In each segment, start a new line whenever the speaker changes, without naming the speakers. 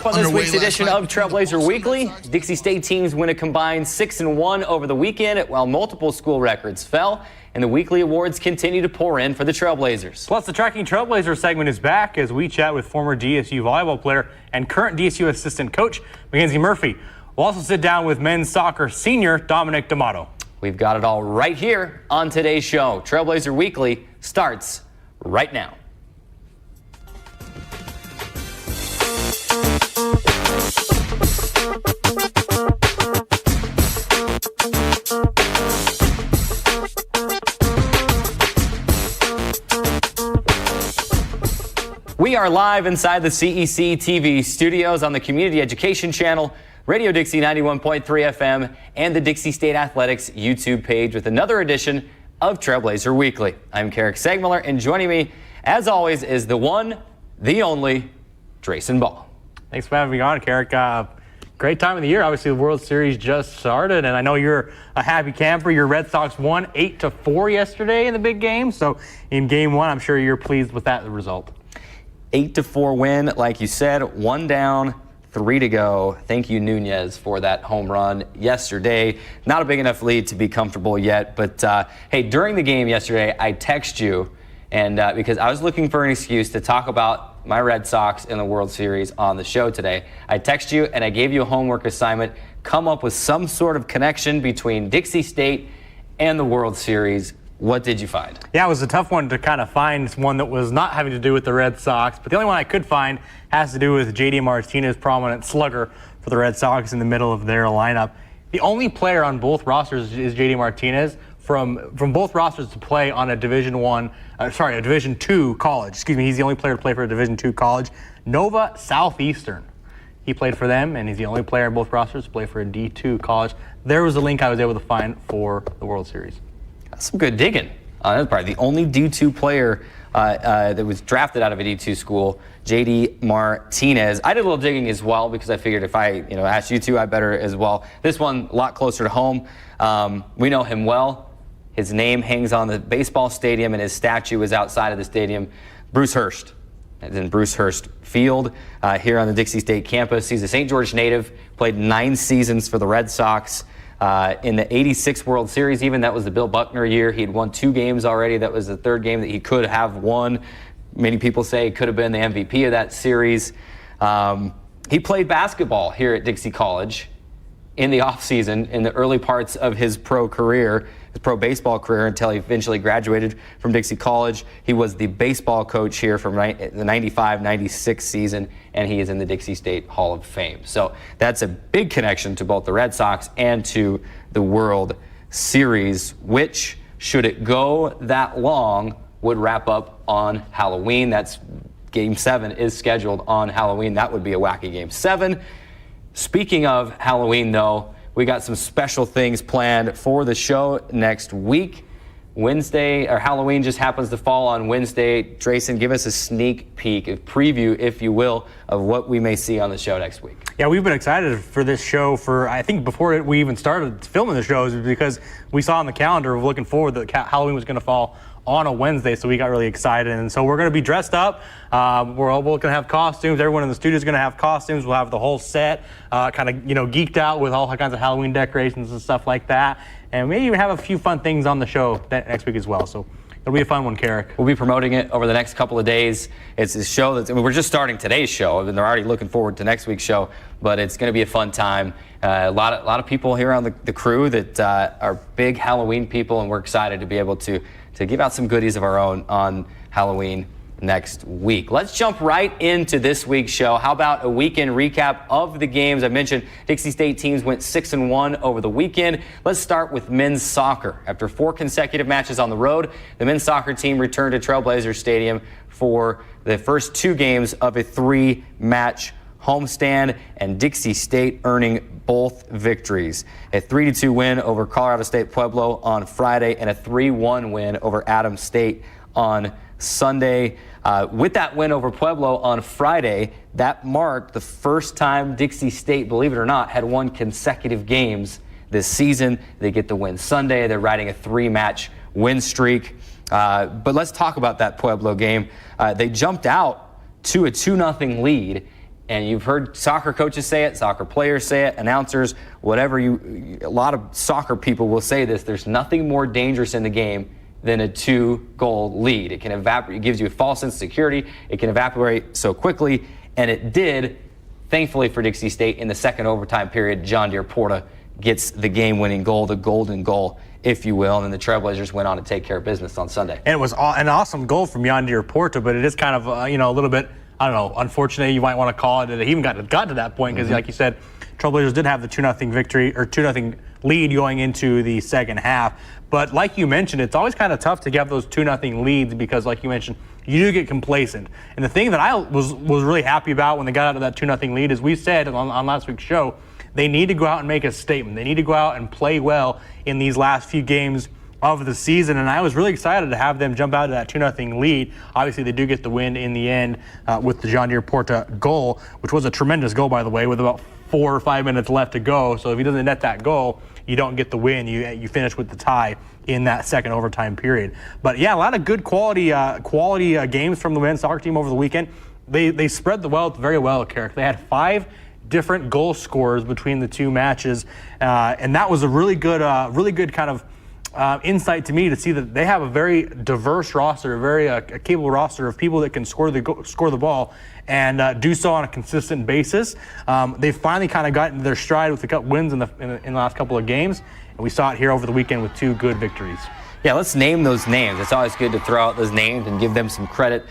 On this week's edition of Trailblazer Weekly, Dixie State teams win a combined 6-1 over the weekend, while multiple school records fell, and the weekly awards continue to pour in for the Trailblazers.
Plus, the Tracking Trailblazer segment is back as we chat with former DSU volleyball player and current DSU assistant coach Mackenzie Murphy. We'll also sit down with men's soccer senior Dominic D'Amato.
We've got it all right here on today's show. Trailblazer Weekly starts right now. We are live inside the CEC TV studios on the Community Education Channel, Radio Dixie 91.3 FM, and the Dixie State Athletics YouTube page with another edition of Trailblazer Weekly. I'm Carrick Segmiller, and joining me, as always, is the one, the only, Drayson Ball.
Thanks for having me on, Carrick. Great time of the year. Obviously, the World Series just started, and I know you're a happy camper. Your Red Sox won 8-4 yesterday in the big game. So in Game 1, I'm sure you're pleased with that result.
8-4 win, like you said, 1 down, 3 to go. Thank you, Nunez, for that home run yesterday. Not a big enough lead to be comfortable yet, but hey, during the game yesterday, I text you, and because I was looking for an excuse to talk about my Red Sox in the World Series on the show today. I text you, and I gave you a homework assignment. Come up with some sort of connection between Dixie State and the World Series. What did you find? Yeah,
it was a tough one to kind of find one that was not having to do with the Red Sox, but the only one I could find has to do with J.D. Martinez, prominent slugger for the Red Sox in the middle of their lineup. The only player on both rosters is J.D. Martinez from both rosters to play on a Division II college. Excuse me, he's the only player to play for a Division II college, Nova Southeastern. He played for them, and he's the only player on both rosters to play for a D2 college. There was a link I was able to find for the World Series.
Some good digging. That's probably the only D2 player that was drafted out of a D2 school, J.D. Martinez. I did a little digging as well because I figured if I asked you to, I better as well. This one a lot closer to home. We know him well. His name hangs on the baseball stadium, and his statue is outside of the stadium. Bruce Hurst. It's in Bruce Hurst Field here on the Dixie State campus. He's a St. George native, played 9 seasons for the Red Sox. In the '86 World Series, even that was the Bill Buckner year. He had won 2 games already. That was the 3rd game that he could have won. Many people say he could have been the MVP of that series. He played basketball here at Dixie College in the offseason, in the early parts of his pro baseball career, until he eventually graduated from Dixie College. He was the baseball coach here from the 95-96 season, and he is in the Dixie State Hall of Fame. So that's a big connection to both the Red Sox and to the World Series, which, should it go that long, would wrap up on Halloween. That's Game 7 is scheduled on Halloween. That would be a wacky Game 7. Speaking of Halloween, though, we got some special things planned for the show next week. Halloween just happens to fall on Wednesday. Drayson, give us a sneak peek, a preview, if you will, of what we may see on the show next week.
Yeah, we've been excited for this show I think before we even started filming the shows, because we saw on the calendar of looking forward that Halloween was going to fall on a Wednesday, so we got really excited. And so we're going to be dressed up. We're all going to have costumes. Everyone in the studio is going to have costumes. We'll have the whole set kind of, geeked out with all kinds of Halloween decorations and stuff like that. And we may even have a few fun things on the show next week as well. So it'll be a fun one, Carrick.
We'll be promoting it over the next couple of days. It's a show we're just starting today's show, and they're already looking forward to next week's show. But it's going to be a fun time. A lot of people here on the crew that are big Halloween people, and we're excited to be able to give out some goodies of our own on Halloween next week. Let's jump right into this week's show. How about a weekend recap of the games? I mentioned Dixie State teams went 6-1 over the weekend. Let's start with men's soccer. After 4 consecutive matches on the road, the men's soccer team returned to Trailblazer Stadium for the first 2 games of a 3-match homestand, and Dixie State earning both victories. A 3-2 win over Colorado State Pueblo on Friday, and a 3-1 win over Adams State on Sunday. With that win over Pueblo on Friday, that marked the first time Dixie State, believe it or not, had won consecutive games this season. They get the win Sunday. They're riding a 3-match win streak. But let's talk about that Pueblo game. They jumped out to a 2-0 lead And you've heard soccer coaches say it, soccer players say it, announcers, whatever a lot of soccer people will say this. There's nothing more dangerous in the game than a 2-goal lead. It can evaporate. It gives you a false sense of security. It can evaporate so quickly, and it did. Thankfully for Dixie State, in the second overtime period, John Deere Porta gets the game-winning goal, the golden goal, if you will, and then the Trailblazers went on to take care of business on Sunday.
And it was an awesome goal from John Deere Porta, but it is kind of a little bit, I don't know, unfortunate, you might want to call it, that he even got to that point, because like you said, Trailblazers did have the 2-0 victory, or 2-0 lead going into the second half. But like you mentioned, it's always kind of tough to get those 2-0 leads, because like you mentioned, you do get complacent. And the thing that I was really happy about when they got out of that 2-0 lead is, we said on last week's show, they need to go out and make a statement. They need to go out and play well in these last few games of the season, and I was really excited to have them jump out of that 2-0 lead. Obviously, they do get the win in the end with the John Deere Porta goal, which was a tremendous goal, by the way, with about 4 or 5 minutes left to go. So if he doesn't net that goal, you don't get the win. You finish with the tie in that second overtime period. But yeah, a lot of good quality games from the men's soccer team over the weekend. They spread the wealth very well, Carrick. They had 5 different goal scorers between the 2 matches, and that was a really good kind of insight to me to see that they have a very diverse roster, a very capable roster of people that can score the ball and do so on a consistent basis. They finally kind of got into their stride with the wins in the last couple of games, and we saw it here over the weekend with 2 good victories.
Yeah, let's name those names. It's always good to throw out those names and give them some credit.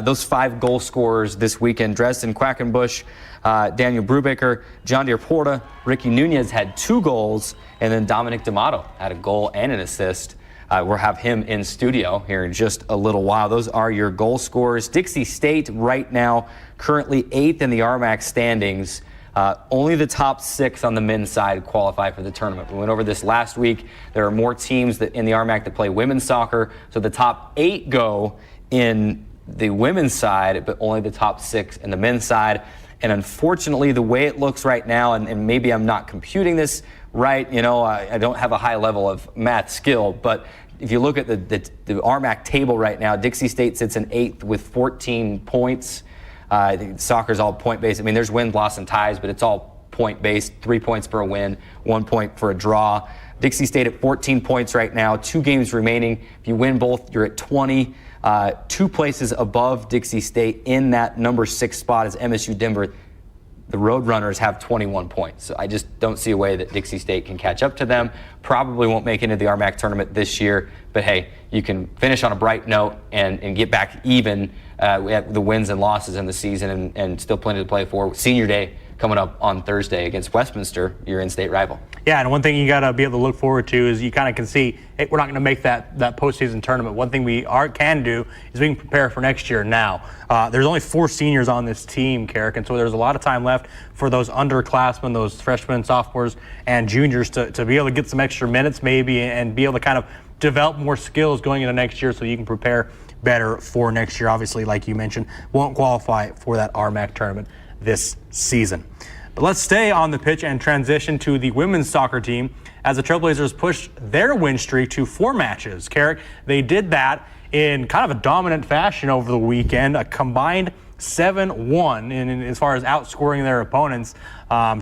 Those 5 goal scorers this weekend: Dresden Quackenbush, Daniel Brubaker, John Deere Porta, Ricky Nunez had 2 goals, and then Dominic D'Amato had a goal and an assist. We'll have him in studio here in just a little while. Those are your goal scorers. Dixie State right now currently 8th in the RMAC standings. Only the top 6 on the men's side qualify for the tournament. We went over this last week. There are more teams in the RMAC that play women's soccer, so the top 8 go in the women's side, but only the top 6 in the men's side. And unfortunately, the way it looks right now, and maybe I'm not computing this right, I don't have a high level of math skill, but if you look at the RMAC table right now, Dixie State sits in 8th with 14 points. I think soccer's all point-based. I mean, there's wins, loss, and ties, but it's all point-based. 3 points for a win, 1 point for a draw. Dixie State at 14 points right now, 2 games remaining. If you win both, you're at 20. 2 places above Dixie State in that number 6 spot is MSU Denver. The Roadrunners have 21 points. So I just don't see a way that Dixie State can catch up to them. Probably won't make it into the RMAC tournament this year. But hey, you can finish on a bright note and get back even at the wins and losses in the season, and still plenty to play for. Senior Day coming up on Thursday against Westminster, your in-state rival. Yeah,
and one thing you got to be able to look forward to is you kind of can see, hey, we're not going to make that postseason tournament. One thing we can do is we can prepare for next year now. There's only 4 seniors on this team, Carrick, and so there's a lot of time left for those underclassmen, those freshmen, sophomores, and juniors to be able to get some extra minutes maybe and be able to kind of develop more skills going into next year so you can prepare better for next year. Obviously, like you mentioned, won't qualify for that RMAC tournament this season. But let's stay on the pitch and transition to the women's soccer team as the Trailblazers pushed their win streak to 4 matches. Carrick, they did that in kind of a dominant fashion over the weekend, a combined 7-1 in as far as outscoring their opponents.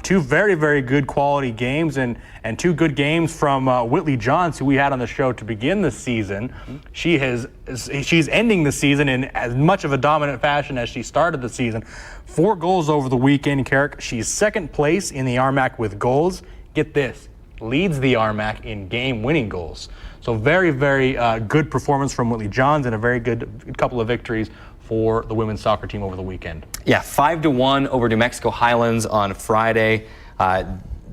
2 very, very good quality games and 2 good games from Whitley Johns, who we had on the show to begin the season. She's ending the season in as much of a dominant fashion as she started the season. 4 goals over the weekend, Carrick. She's 2nd place in the RMAC with goals. Get this, leads the RMAC in game-winning goals. So very, very good performance from Whitley Johns and a very good couple of victories for the women's soccer team over the weekend.
Yeah, 5-1 over New Mexico Highlands on Friday.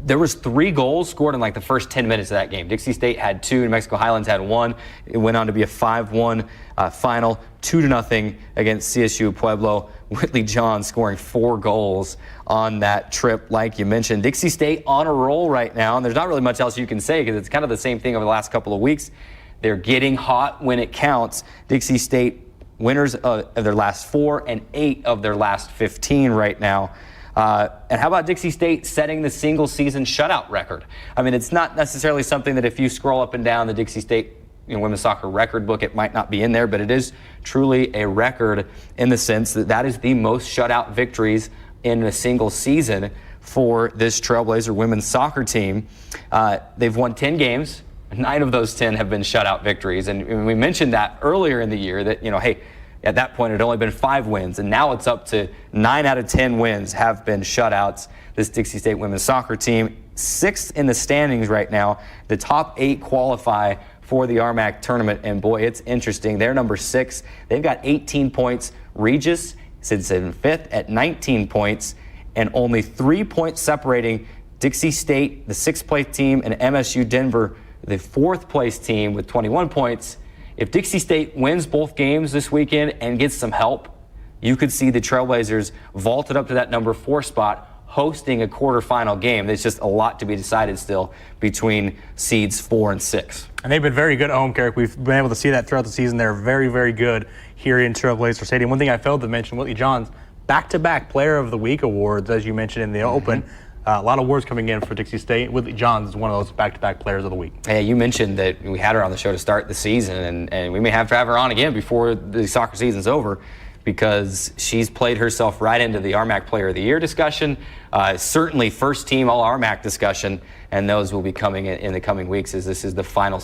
There was 3 goals scored in like the first 10 minutes of that game. Dixie State had 2, New Mexico Highlands had 1. It went on to be a 5-1 final, 2-0 against CSU Pueblo. Whitley Johns scoring 4 goals on that trip, like you mentioned. Dixie State on a roll right now, and there's not really much else you can say because it's kind of the same thing over the last couple of weeks. They're getting hot when it counts. Dixie State winners of their last 4 and 8 of their last 15 right now. And how about Dixie State setting the single season shutout record? I mean, it's not necessarily something that if you scroll up and down the Dixie State women's soccer record book, it might not be in there, but it is truly a record in the sense that that is the most shutout victories in a single season for this Trailblazer women's soccer team. They've won 10 games. 9 of those 10 have been shutout victories. And we mentioned that earlier in the year that, hey, at that point it had only been 5 wins, and now it's up to 9 out of 10 wins have been shutouts. This Dixie State women's soccer team, 6th in the standings right now. The top 8 qualify for the RMAC tournament, and boy, it's interesting. They're number 6. They've got 18 points. Regis sits in 5th at 19 points, and only 3 points separating Dixie State, the 6th place team, and MSU Denver, the 4th place team, with 21 points. If Dixie State wins both games this weekend and gets some help, you could see the Trailblazers vaulted up to that number 4 spot, hosting a quarterfinal game. There's just a lot to be decided still between seeds 4 and 6.
And they've been very good at home, Carrick. We've been able to see that throughout the season. They're very, very good here in Trailblazer Stadium. One thing I failed to mention, Whitley Johns, back-to-back Player of the Week awards, as you mentioned in the Open. A lot of awards coming in for Dixie State. Whitley Johns is one of those back-to-back Players of the Week.
Hey, you mentioned that we had her on the show to start the season, and we may have to have her on again before the soccer season's over, because she's played herself right into the RMAC Player of the Year discussion, certainly first team All-RMAC discussion, and those will be coming in the coming weeks, as this is the final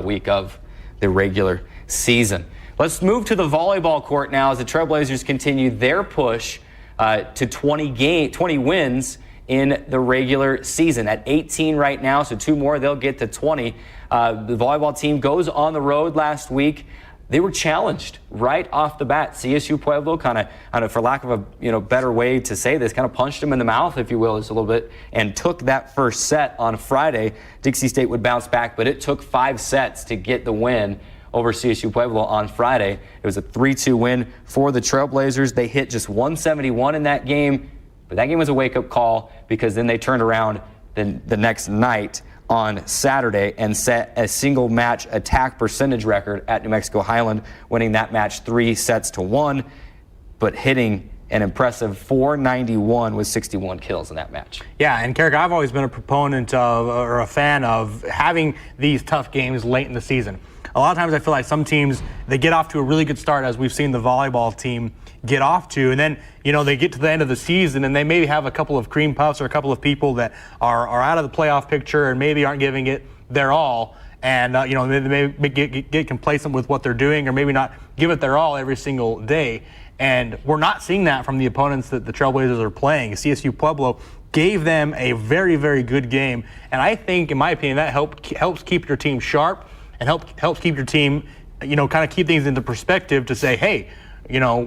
week of the regular season. Let's move to the volleyball court now as the Trailblazers continue their push to 20 wins in the regular season. At 18 right now, so 2 more, they'll get to 20. The volleyball team goes on the road last week. They were challenged right off the bat. CSU Pueblo kind of, for lack of a better way to say this, kind of punched them in the mouth, if you will, just a little bit, and took that first set on Friday. Dixie State would bounce back, but it took 5 sets to get the win over CSU Pueblo on Friday. It was a 3-2 win for the Trailblazers. They hit just 171 in that game, but that game was a wake-up call, because then they turned around the next night on Saturday and set a single match attack percentage record at New Mexico Highland, winning that match 3-1, but hitting an impressive 491 with 61 kills in that match.
Yeah, and Carrick, I've always been a proponent of, or a fan of, having these tough games late in the season. A lot of times I feel like some teams, they get off to a really good start, as we've seen the volleyball team get off to, and then they get to the end of the season and they maybe have a couple of cream puffs or a couple of people that are out of the playoff picture and maybe aren't giving it their all, and they may get complacent with what they're doing, or maybe not give it their all every single day. And we're not seeing that from the opponents that the Trailblazers are playing. CSU Pueblo gave them a very, very good game, and I think, in my opinion, that helps keep your team sharp and helps keep your team, kind of keep things into perspective to say, hey,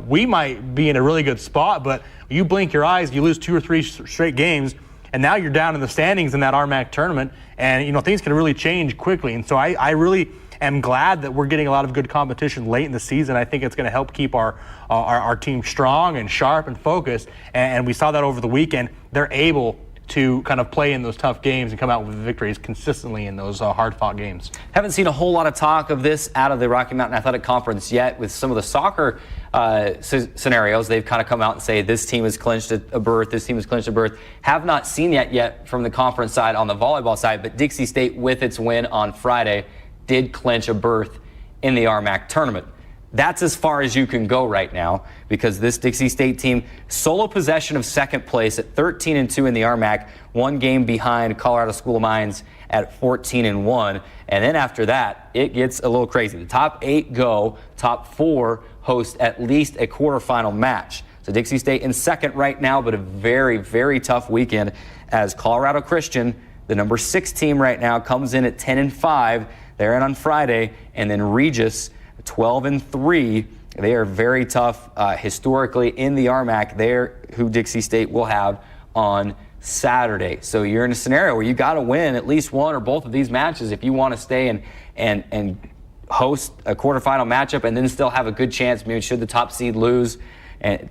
we might be in a really good spot, but you blink your eyes, you lose 2 or 3 straight games, and now you're down in the standings in that RMAC tournament, and things can really change quickly. And so I really am glad that we're getting a lot of good competition late in the season. I think it's going to help keep our team strong and sharp and focused, and we saw that over the weekend. They're able to kind of play in those tough games and come out with victories consistently in those hard-fought games.
Haven't seen a whole lot of talk of this out of the Rocky Mountain Athletic Conference yet. With some of the soccer scenarios, they've kind of come out and say this team has clinched a berth, this team has clinched a berth. Have not seen yet from the conference side on the volleyball side, but Dixie State, with its win on Friday, did clinch a berth in the RMAC tournament. That's as far as you can go right now, because this Dixie State team, solo possession of second place at 13-2 in the RMAC, 1 game behind Colorado School of Mines at 14-1. And then after that, it gets a little crazy. The top 8 go, top 4 host at least a quarterfinal match. So Dixie State in second right now, but a very, very tough weekend, as Colorado Christian, the number 6 team right now, comes in at 10-5. They're in on Friday, and then Regis, 12-3. They are very tough historically in the RMAC. They're who Dixie State will have on Saturday. So you're in a scenario where you got to win at least one or both of these matches if you want to stay and host a quarterfinal matchup, and then still have a good chance, maybe should the top seed lose,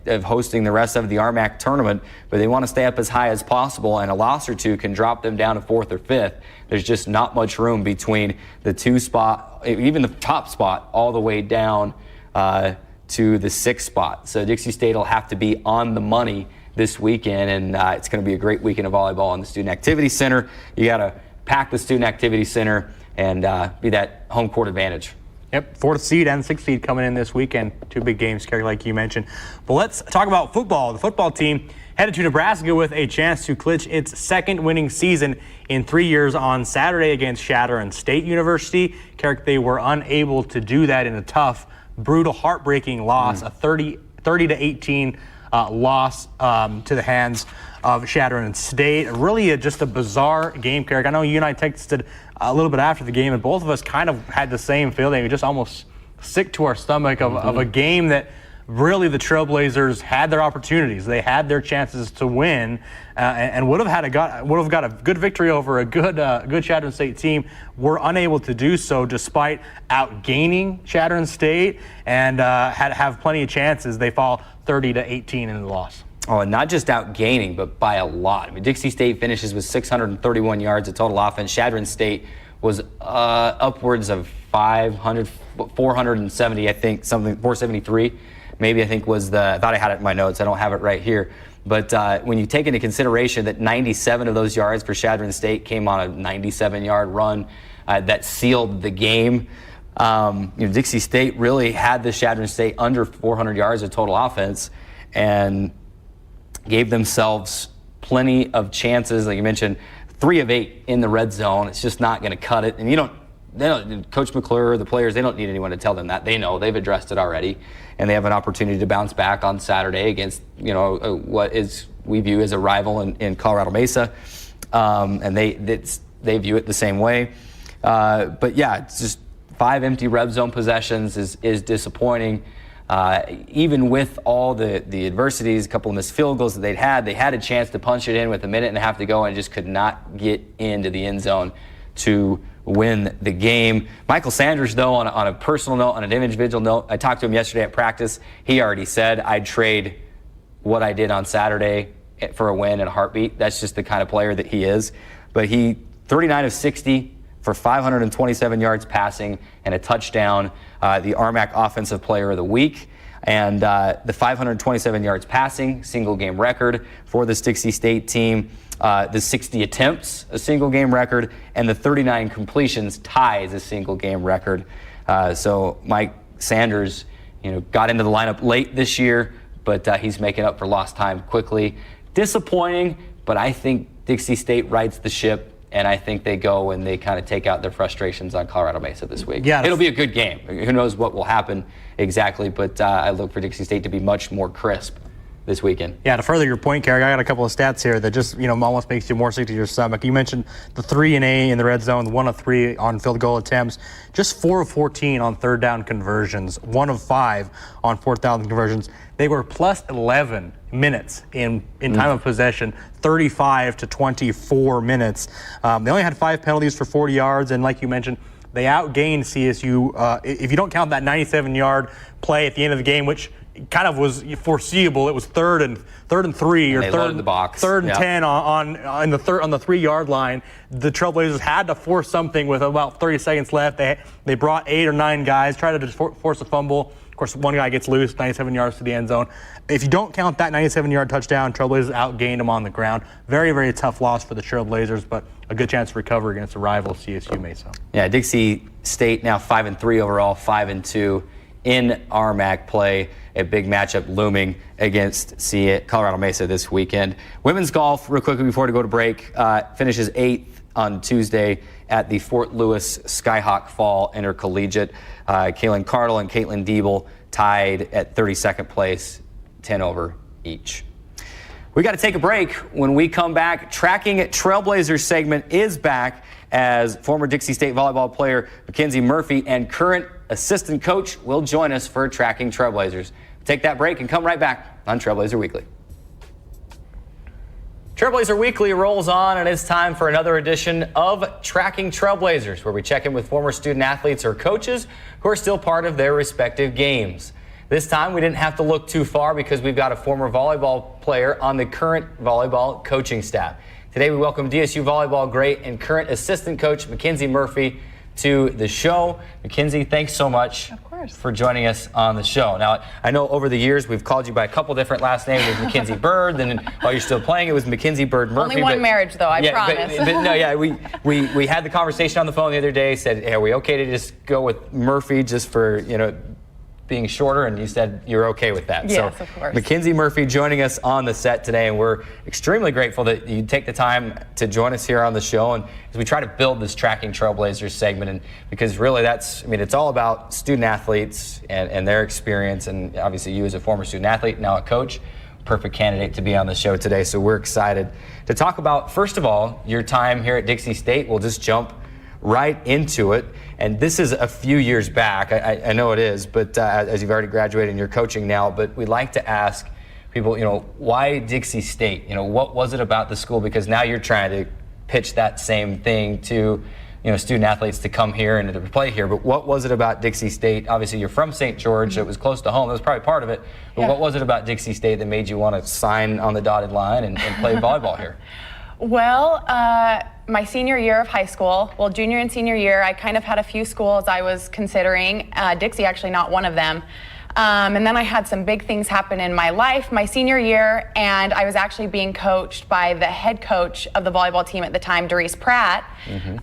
of hosting the rest of the RMAC tournament. But they want to stay up as high as possible, and a loss or two can drop them down to 4th or 5th. There's just not much room between the 2 spot, even the top spot, all the way down to the 6th spot. So Dixie State will have to be on the money this weekend, and it's going to be a great weekend of volleyball in the Student Activity Center. You got to pack the Student Activity Center and be that home court advantage.
Yep, 4th seed and 6th seed coming in this weekend. 2 big games, Kerry, like you mentioned. But let's talk about football. The football team headed to Nebraska with a chance to clinch its 2nd winning season in 3 years on Saturday against Shattern State University. Kerry, they were unable to do that in a tough, brutal, heartbreaking loss, a 30-18 loss to the hands of Shattern State. Really just a bizarre game, Kerry. I know you and I texted a little bit after the game, and both of us kind of had the same feeling. We just almost sick to our stomach of a game that really the Trailblazers had their opportunities. They had their chances to win, and would have got a good victory over a good Shattern State team. Were unable to do so despite outgaining Shattern State and have plenty of chances. They fall 30-18 in the loss.
Oh, and not just outgaining, but by a lot. I mean, Dixie State finishes with 631 yards of total offense. Shattern State was upwards of 470, I think, 473. Maybe I think was I thought I had it in my notes. I don't have it right here. But when you take into consideration that 97 of those yards for Shattern State came on a 97-yard run that sealed the game. Dixie State really had the Shattern State under 400 yards of total offense and gave themselves plenty of chances. Like you mentioned, 3 of 8 in the red zone. It's just not going to cut it. And Coach McClure, the players, they don't need anyone to tell them that. They know, they've addressed it already, and they have an opportunity to bounce back on Saturday against what we view as a rival in Colorado Mesa, and they view it the same way. But yeah, it's just 5 empty red zone possessions is disappointing. Even with all the adversities, a couple of missed field goals that they had a chance to punch it in with a minute and a half to go and just could not get into the end zone to win the game. Michael Sanders, though, on a personal note, on an individual note, I talked to him yesterday at practice. He already said, I'd trade what I did on Saturday for a win in a heartbeat. That's just the kind of player that he is. But he, 39 of 60 for 527 yards passing and a touchdown, the RMAC Offensive Player of the Week. And the 527 yards passing, single game record for this Dixie State team. The 60 attempts, a single game record, and the 39 completions ties a single game record. So Mike Sanders, got into the lineup late this year, but he's making up for lost time quickly. Disappointing, but I think Dixie State rights the ship, and I think they go and they kind of take out their frustrations on Colorado Mesa this week. Yeah, it'll be a good game. Who knows what will happen exactly, but I look for Dixie State to be much more crisp this weekend. Yeah, to further your point, Carrick, I got a couple of stats here that just, almost makes you more sick to your stomach. You mentioned the 3 and A in the red zone, 1 of 3 on field goal attempts, just 4 of 14 on third down conversions, 1 of 5 on fourth down conversions. They were plus 11 minutes in time of possession, 35 to 24 minutes. They only had 5 penalties for 40 yards, and like you mentioned, they outgained CSU. If you don't count that 97-yard play at the end of the game, which kind of was foreseeable. It was third and 3 or third the box.
Third and 10 on the 3-yard line. The Trailblazers had to force something with about 30 seconds left. They brought 8 or 9 guys, tried to just force a fumble. Of course, one guy gets loose, 97 yards to the end zone. If you don't count that 97-yard touchdown, Trailblazers outgained them on the ground. Very, very tough loss for the Trailblazers, but a good chance to recover against a rival, CSU Mesa. Yeah, Dixie State now 5-3 overall, 5-2 in RMAC play. A big matchup looming against Colorado Mesa this weekend. Women's golf, real quickly before we go to break, finishes 8th on Tuesday at the Fort Lewis Skyhawk Fall Intercollegiate. Kaylin Cardle and Caitlin Diebel tied at 32nd place, 10 over each. We got to take a break. When we come back, Tracking Trailblazers segment is back as former Dixie State volleyball player Mackenzie Murphy and current assistant coach will join us for Tracking Trailblazers. Take that break and come right back on Trailblazer Weekly. Trailblazer Weekly rolls on, and it's time for another edition of Tracking Trailblazers, where we check in with former student athletes or coaches who are still part of their respective games. This time, we didn't have to look too far because we've got a former volleyball player on the current volleyball coaching staff. Today, we welcome DSU volleyball great and current assistant coach Mackenzie Murphy to the show. Mackenzie, thanks so much
course.
for joining us on the show. Now, I know over the years we've called you by a couple different last names. It was Mackenzie Bird, then while you're still playing, it was Mackenzie Bird Murphy.
Only one marriage, though, I promise.
But no, yeah, we had the conversation on the phone the other day, said, hey, are we okay to just go with Murphy just for, being shorter, and you said you're okay with that.
Yes,
so,
of course.
Mackenzie Murphy joining us on the set today, and we're extremely grateful that you take the time to join us here on the show, and as we try to build this Tracking Trailblazers segment, and because really it's all about student athletes and their experience, and obviously you as a former student athlete, now a coach, perfect candidate to be on the show today. So we're excited to talk about, first of all, your time here at Dixie State. We'll just jump right into it. And this is a few years back. I know it is, but as you've already graduated and you're coaching now, but we'd like to ask people, why Dixie State? What was it about the school? Because now you're trying to pitch that same thing to, student athletes to come here and to play here. But what was it about Dixie State? Obviously, you're from St. George, so it was close to home. That was probably part of it. But what was it about Dixie State that made you want to sign on the dotted line and play volleyball here?
Well, my senior year of high school, junior and senior year, I kind of had a few schools I was considering. Dixie actually not one of them. And then I had some big things happen in my life my senior year, and I was actually being coached by the head coach of the volleyball team at the time, Doris Pratt.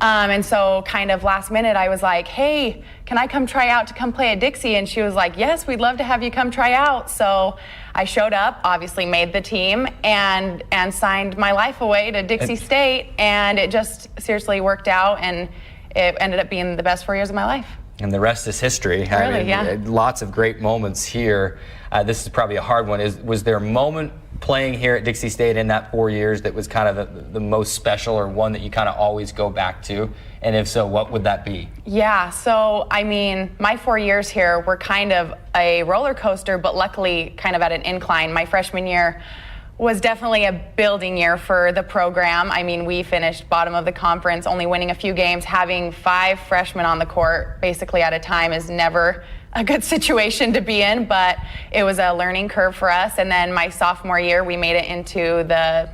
And so kind of last minute I was like, hey, can I come try out to come play at Dixie? And she was like, yes, we'd love to have you come try out. So I showed up, obviously made the team, and signed my life away to Dixie State, and it just seriously worked out, and it ended up being the best 4 years of my life.
And the rest is history.
Really, yeah.
Lots of great moments here. This is probably a hard one. Was there a moment playing here at Dixie State in that 4 years that was kind of the most special, or one that you kind of always go back to? And if so, what would that be? Yeah,
so my 4 years here were kind of a roller coaster, but luckily kind of at an incline. My freshman year was definitely a building year for the program. We finished bottom of the conference, only winning a few games. Having 5 freshmen on the court basically at a time is never a good situation to be in, but it was a learning curve for us. And then my sophomore year, we made it into the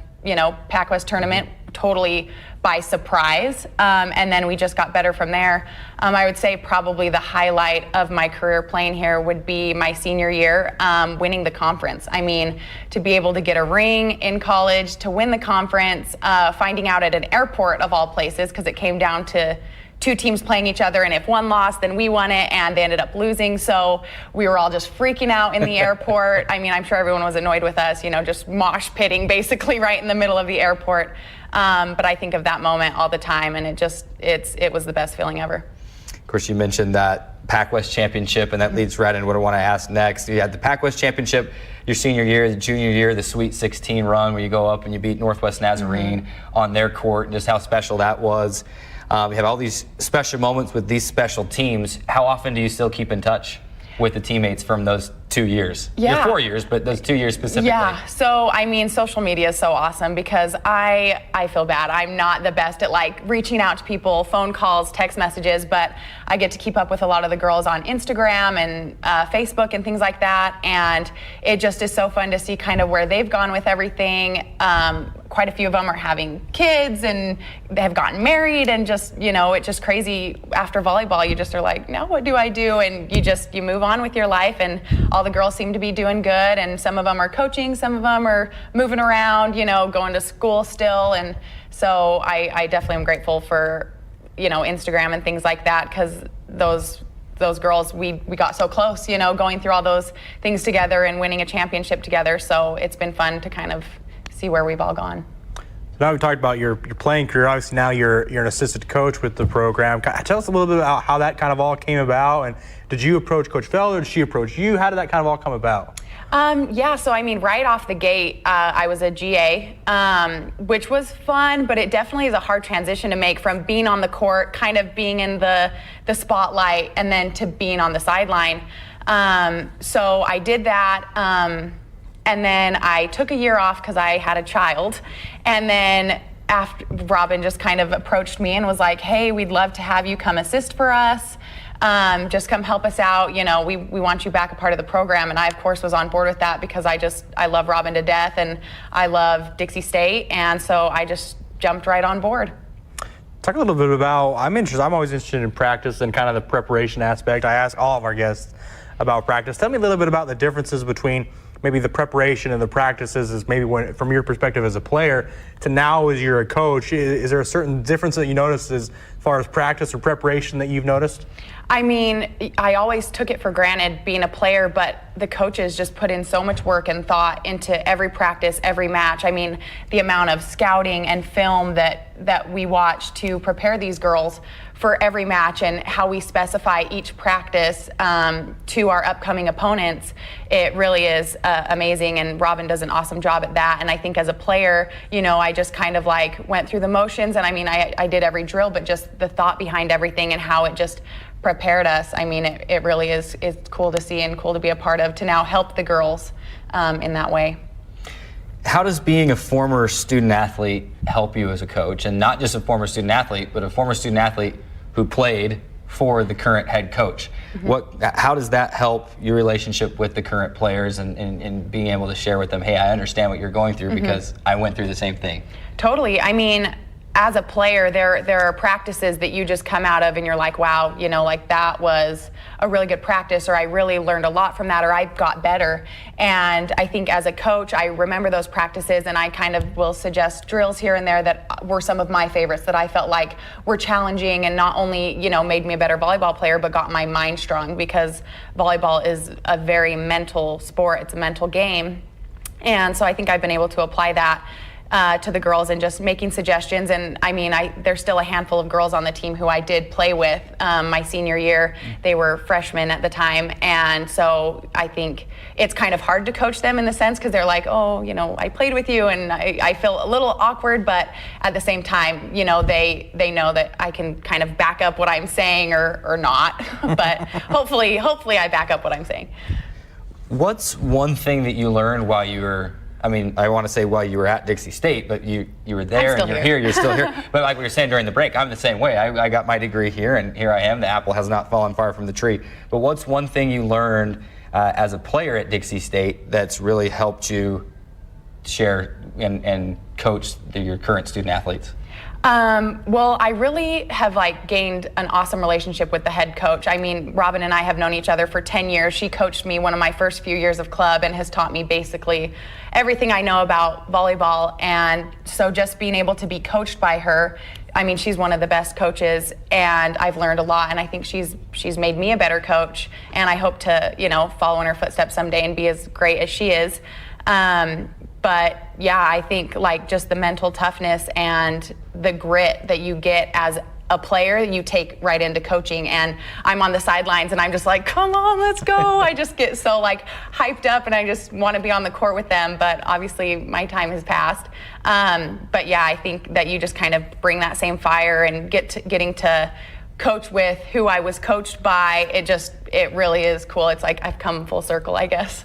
Pac West tournament totally by surprise, and then we just got better from there. I would say probably the highlight of my career playing here would be my senior year, winning the conference. To be able to get a ring in college, to win the conference, finding out at an airport of all places, because it came down to 2 teams playing each other, and if one lost, then we won it, and they ended up losing. So we were all just freaking out in the airport. I'm sure everyone was annoyed with us, just mosh pitting basically right in the middle of the airport. But I think of that moment all the time, and it was the best feeling ever.
Of course, you mentioned that Pac West championship, and that leads right into what I want to ask next. You had the Pac West championship your senior year, the junior year, the Sweet 16 run where you go up and you beat Northwest Nazarene on their court, and just how special that was. You have all these special moments with these special teams. How often do you still keep in touch with the teammates from those 2 years?
Yeah.
Your 4 years, but those 2 years specifically.
Yeah, so social media is so awesome because I feel bad. I'm not the best at reaching out to people, phone calls, text messages, but I get to keep up with a lot of the girls on Instagram and Facebook and things like that, and it just is so fun to see kind of where they've gone with everything. Quite a few of them are having kids and they have gotten married, and just, it's just crazy. After volleyball, you just are like, now what do I do? And you move on with your life, and all the girls seem to be doing good, and some of them are coaching, some of them are moving around, going to school still. And so I definitely am grateful for, Instagram and things like that, because those girls, we got so close, going through all those things together and winning a championship together. So it's been fun to kind of see where we've all gone.
So now we talked about your playing career. Obviously now you're an assistant coach with the program. Tell us a little bit about how that kind of all came about, and did you approach Coach Feld or did she approach you? How did that kind of all come about?
So right off the gate, I was a GA, which was fun, but it definitely is a hard transition to make from being on the court, kind of being in the spotlight, and then to being on the sideline. So I did that. And then I took a year off because I had a child. And then after, Robin just kind of approached me and was like, hey, we'd love to have you come assist for us. Just come help us out. We want you back a part of the program. And I, of course, was on board with that because I love Robin to death, and I love Dixie State. And so I just jumped right on board.
Talk a little bit about, I'm always interested in practice and kind of the preparation aspect. I ask all of our guests about practice. Tell me a little bit about the differences between maybe the preparation and the practices is maybe from your perspective as a player to now as you're a coach. Is there a certain difference that you notice as far as practice or preparation that you've noticed?
I mean, I always took it for granted being a player, but the coaches just put in so much work and thought into every practice, every match. I mean, the amount of scouting and film that we watch to prepare these girls for every match and how we specify each practice to our upcoming opponents, it really is amazing, and Robin does an awesome job at that. And I think as a player, you know, I just kind of like went through the motions, and I mean, I did every drill, but just the thought behind everything and how it just prepared us. I mean, it really is cool to see and cool to be a part of, to now help the girls in that way.
How does being a former student athlete help you as a coach? And not just a former student athlete, but a former student athlete who played for the current head coach. Mm-hmm. How does that help your relationship with the current players and being able to share with them, hey, I understand what you're going through because I went through the same thing?
Totally. I mean, as a player, there are practices that you just come out of and you're like, wow, you know, like that was a really good practice, or I really learned a lot from that, or I got better. And I think as a coach, I remember those practices, and I kind of will suggest drills here and there that were some of my favorites that I felt like were challenging and not only, you know, made me a better volleyball player, but got my mind strong, because volleyball is a very mental sport. It's a mental game. And so I think I've been able to apply that to the girls and just making suggestions. And I mean, there's still a handful of girls on the team who I did play with my senior year. They were freshmen at the time. And so I think it's kind of hard to coach them in the sense, because they're like, oh, you know, I played with you, and I feel a little awkward, but at the same time, you know, they know that I can kind of back up what I'm saying or not. But hopefully I back up what I'm saying.
What's one thing that you learned while you were, I mean, I want to say while you were at Dixie State, but you were there and you're here, you're still here. But like we were saying during the break, I'm the same way. I got my degree here, and here I am. The apple has not fallen far from the tree. But what's one thing you learned as a player at Dixie State that's really helped you share and coach your current student athletes?
Well, I really have gained an awesome relationship with the head coach. I mean, Robin and I have known each other for 10 years. She coached me one of my first few years of club and has taught me basically everything I know about volleyball. And so just being able to be coached by her, I mean, she's one of the best coaches, and I've learned a lot, and I think she's made me a better coach, and I hope to, you know, follow in her footsteps someday and be as great as she is. But yeah, I think just the mental toughness and the grit that you get as a player, you take right into coaching. And I'm on the sidelines and I'm just like, come on, let's go. I just get so hyped up and I just want to be on the court with them. But obviously my time has passed. But yeah, I think that you just kind of bring that same fire and getting to coach with who I was coached by. It really is cool. It's like I've come full circle, I guess.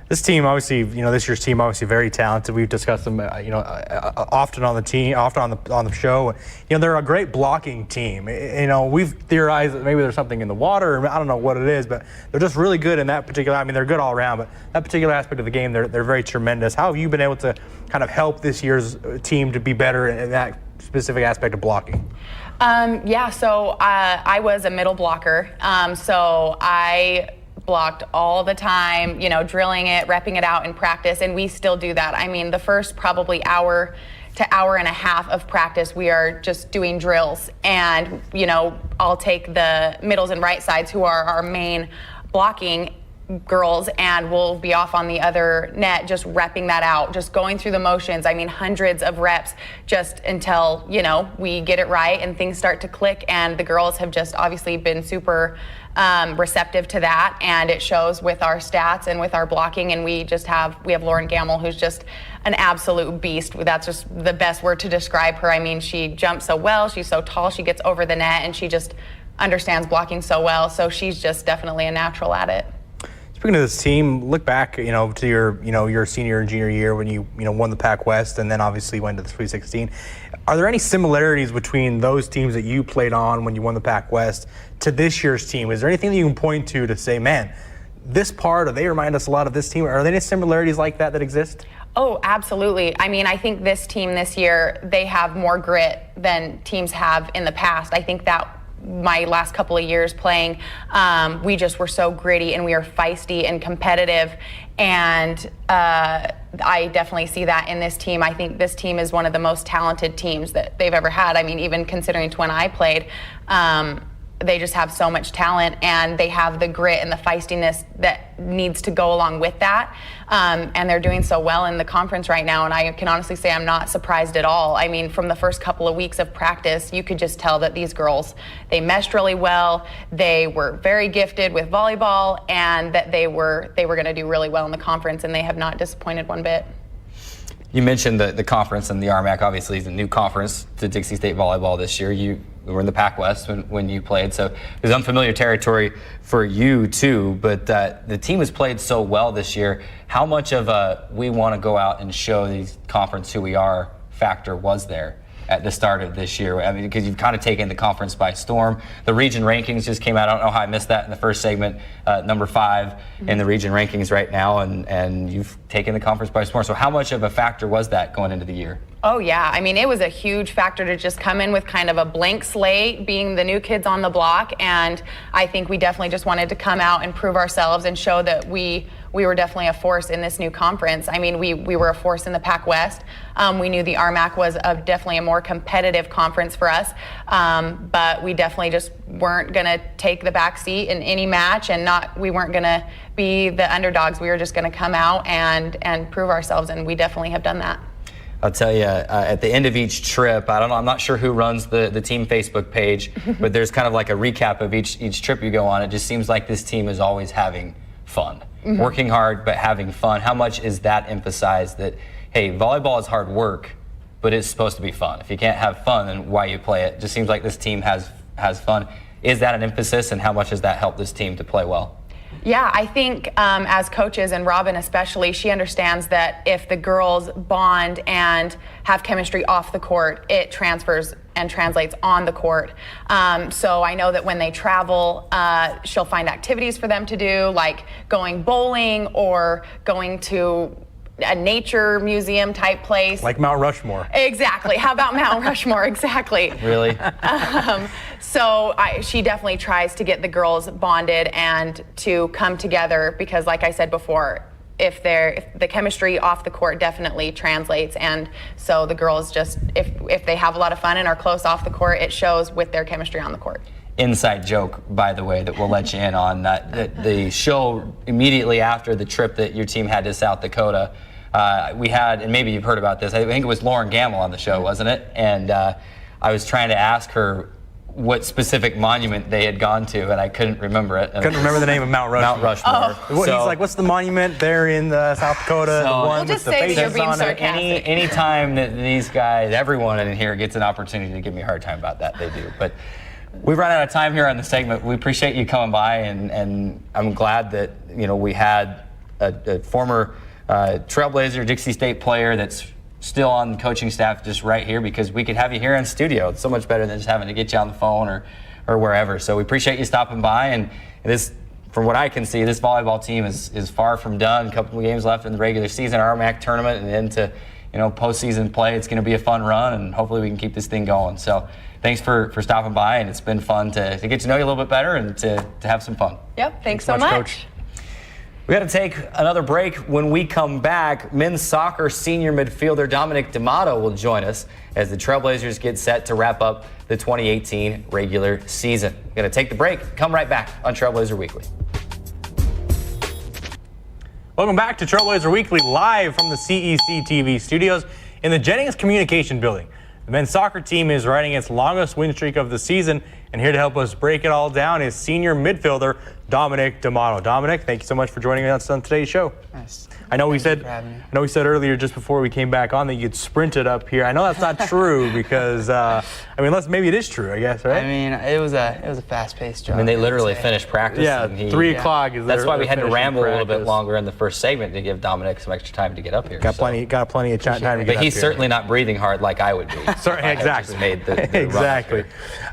This team, obviously, you know, this year's team, obviously very talented. We've discussed them, often on the team, often on the show. You know, they're a great blocking team. You know, we've theorized that maybe there's something in the water, or I don't know what it is, but they're just really good in that particular. I mean, they're good all around, but that particular aspect of the game, they're very tremendous. How have you been able to kind of help this year's team to be better in that specific aspect of blocking?
So I was a middle blocker. So I blocked all the time, you know, drilling it, repping it out in practice, and we still do that. I mean, the first probably hour to hour and a half of practice, we are just doing drills, and, you know, I'll take the middles and right sides, who are our main blocking girls, and we'll be off on the other net just repping that out, just going through the motions. I mean, hundreds of reps just until, you know, we get it right and things start to click. And the girls have just obviously been super receptive to that, and it shows with our stats and with our blocking. And we have Lauren Gamble, who's just an absolute beast. That's just the best word to describe her. I mean, she jumps so well, she's so tall, she gets over the net, and she just understands blocking so well. So she's just definitely a natural at it.
Speaking of this team, look back, you know, to your senior and junior year when you won the Pac West, and then obviously went to the Sweet 16. Are there any similarities between those teams that you played on when you won the Pac West to this year's team? Is there anything that you can point to say, man, this part, or they remind us a lot of this team? Are there any similarities like that exist?
Oh, absolutely. I mean, I think this team this year, they have more grit than teams have in the past. I think that my last couple of years playing, we just were so gritty and we are feisty and competitive. And I definitely see that in this team. I think this team is one of the most talented teams that they've ever had. I mean, even considering to when I played, they just have so much talent, and they have the grit and the feistiness that needs to go along with that. And they're doing so well in the conference right now, and I can honestly say I'm not surprised at all. I mean, from the first couple of weeks of practice, you could just tell that these girls, they meshed really well, they were very gifted with volleyball, and that they were going to do really well in the conference, and they have not disappointed one bit.
You mentioned the conference, and the RMAC obviously is a new conference to Dixie State volleyball this year. You were in the Pac West when you played, so it was unfamiliar territory for you too. But the team has played so well this year. How much of a we want to go out and show these conference who we are factor was there at the start of this year? I mean, because you've kind of taken the conference by storm. The region rankings just came out. I don't know how I missed that in the first segment. Number 5 in the region rankings right now, and you've taken the conference by storm. So how much of a factor was that going into the year?
Oh yeah, I mean, it was a huge factor to just come in with kind of a blank slate, being the new kids on the block, and I think we definitely just wanted to come out and prove ourselves and show that we were definitely a force in this new conference. I mean, we were a force in the Pac West. We knew the RMAC was definitely a more competitive conference for us, but we definitely just weren't going to take the back seat in any match, and we weren't going to be the underdogs. We were just going to come out and prove ourselves, and we definitely have done that.
I'll tell you, at the end of each trip, I don't know, I'm not sure who runs the team Facebook page, but there's kind of like a recap of each trip you go on. It just seems like this team is always having fun, working hard, but having fun. How much is that emphasized that, hey, volleyball is hard work, but it's supposed to be fun. If you can't have fun, then why you play it? It just seems like this team has fun. Is that an emphasis, and how much has that helped this team to play well?
Yeah, I think as coaches, and Robin especially, she understands that if the girls bond and have chemistry off the court, it transfers and translates on the court. So I know that when they travel, she'll find activities for them to do, like going bowling or going to a nature museum type place.
Like Mount Rushmore.
Exactly. How about Mount Rushmore? Exactly.
Really?
So she definitely tries to get the girls bonded and to come together, because like I said before, if the chemistry off the court definitely translates, and so the girls just, if they have a lot of fun and are close off the court, it shows with their chemistry on the court.
Inside joke, by the way, that we'll let you in on. The show immediately after the trip that your team had to South Dakota, we had, and maybe you've heard about this, I think it was Lauren Gamble on the show, wasn't it? And I was trying to ask her what specific monument they had gone to, and I couldn't remember it.
Couldn't remember the name of Mount Rushmore.
Mount Rushmore.
Oh. He's like, what's the monument there in South Dakota?
So,
the one
we'll just
with the
say that you're
faces
being
on it?
sarcastic.
Any time that these guys, everyone in here gets an opportunity to give me a hard time about that, they do. But we've run out of time here on the segment. We appreciate you coming by, and I'm glad that we had a former trailblazer, Dixie State player that's still on the coaching staff just right here, because we could have you here in studio. It's so much better than just having to get you on the phone or wherever. So we appreciate you stopping by, and this, from what I can see, this volleyball team is far from done. A couple of games left in the regular season, RMAC tournament, and into postseason play. It's going to be a fun run, and hopefully we can keep this thing going. So thanks for stopping by, and it's been fun to get to know you a little bit better and to have some fun.
Yep, thanks so much.
Coach.
We got to take another break. When we come back, men's soccer senior midfielder Dominic D'Amato will join us as the Trailblazers get set to wrap up the 2018 regular season. We're going to take the break. Come right back on Trailblazer Weekly.
Welcome back to Trailblazer Weekly, live from the CEC TV studios in the Jennings Communication Building. The men's soccer team is riding its longest win streak of the season, and here to help us break it all down is senior midfielder Dominic D'Amato. Dominic, thank you so much for joining us on today's show.
Nice.
I know we said earlier, just before we came back on, that you'd sprinted up here. I know that's not true because unless maybe it is true, I guess, right?
I mean, it was a fast-paced job.
I mean, they literally finished practice.
Yeah, 3 o'clock is.
That's why we had to ramble a little bit
practice.
longer in the first segment to give Dominic some extra time to get up here.
Got plenty of time to get up here.
But he's certainly not breathing hard like I would be.
Sorry, exactly.
Just made the
exactly.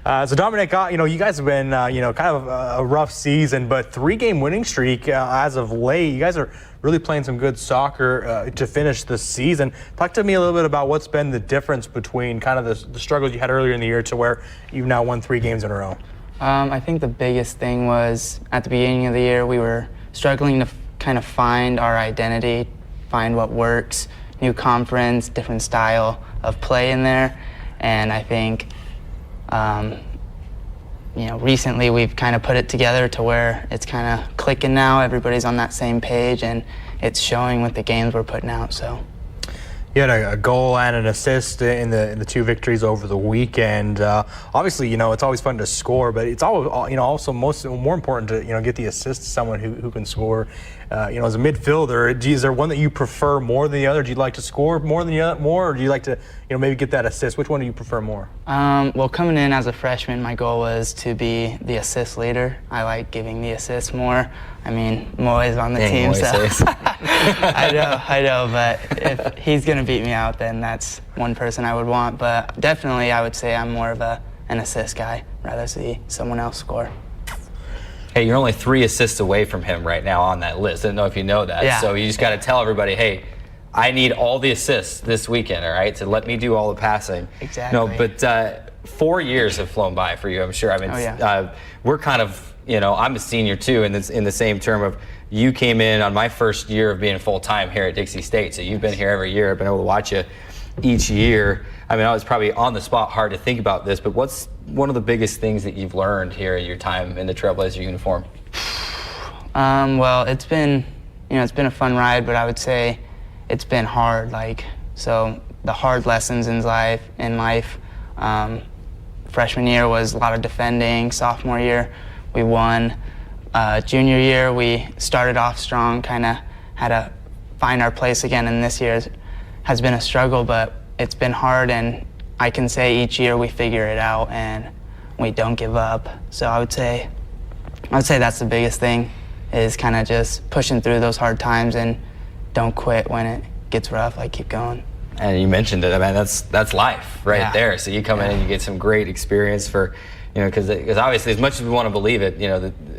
So Dominic, Dominic, you guys have been, kind of a rough season, but 3-game winning streak as of late. You guys are really playing some good soccer to finish the season. Talk to me a little bit about what's been the difference between kind of the struggles you had earlier in the year to where you've now won 3 games in a row.
I think the biggest thing was at the beginning of the year we were struggling to kind of find our identity, find what works, new conference, different style of play in there. And I think, recently we've kind of put it together to where it's kind of clicking now. Everybody's on that same page, and it's showing with the games we're putting out. So.
You had a goal and an assist in the 2 victories over the weekend. Obviously, it's always fun to score, but it's also more important to get the assist to someone who can score. As a midfielder, is there one that you prefer more than the other? Do you like to score more than the other, or do you like to maybe get that assist? Which one do you prefer more?
Well, coming in as a freshman, my goal was to be the assist leader. I like giving the assists more. I mean, Moy's on the team, so I know. But if he's gonna beat me out, then that's one person I would want. But definitely, I would say I'm more of an assist guy. Rather see someone else score.
Hey, you're only 3 assists away from him right now on that list. I don't know if you know that.
Yeah.
So you just got to tell everybody, hey, I need all the assists this weekend, all right? So let me do all the passing.
Exactly.
No, but 4 years have flown by for you, I'm sure. I mean, we're kind of, I'm a senior too, in the same term of you came in on my first year of being full-time here at Dixie State. So you've been here every year. I've been able to watch you each year. I mean, I was probably on the spot, hard to think about this, but what's one of the biggest things that you've learned here in your time in the Trailblazer uniform?
Well, it's been a fun ride, but I would say it's been hard. So the hard lessons in life. Freshman year was a lot of defending. Sophomore year, we won. Junior year, we started off strong, kind of had to find our place again, and this year has been a struggle, but it's been hard, and I can say each year we figure it out and we don't give up. So I would say that's the biggest thing, is kind of just pushing through those hard times and don't quit when it gets rough. Keep going.
And you mentioned it. I mean, that's life right there. So you come in and you get some great experience for, because obviously, as much as we want to believe it,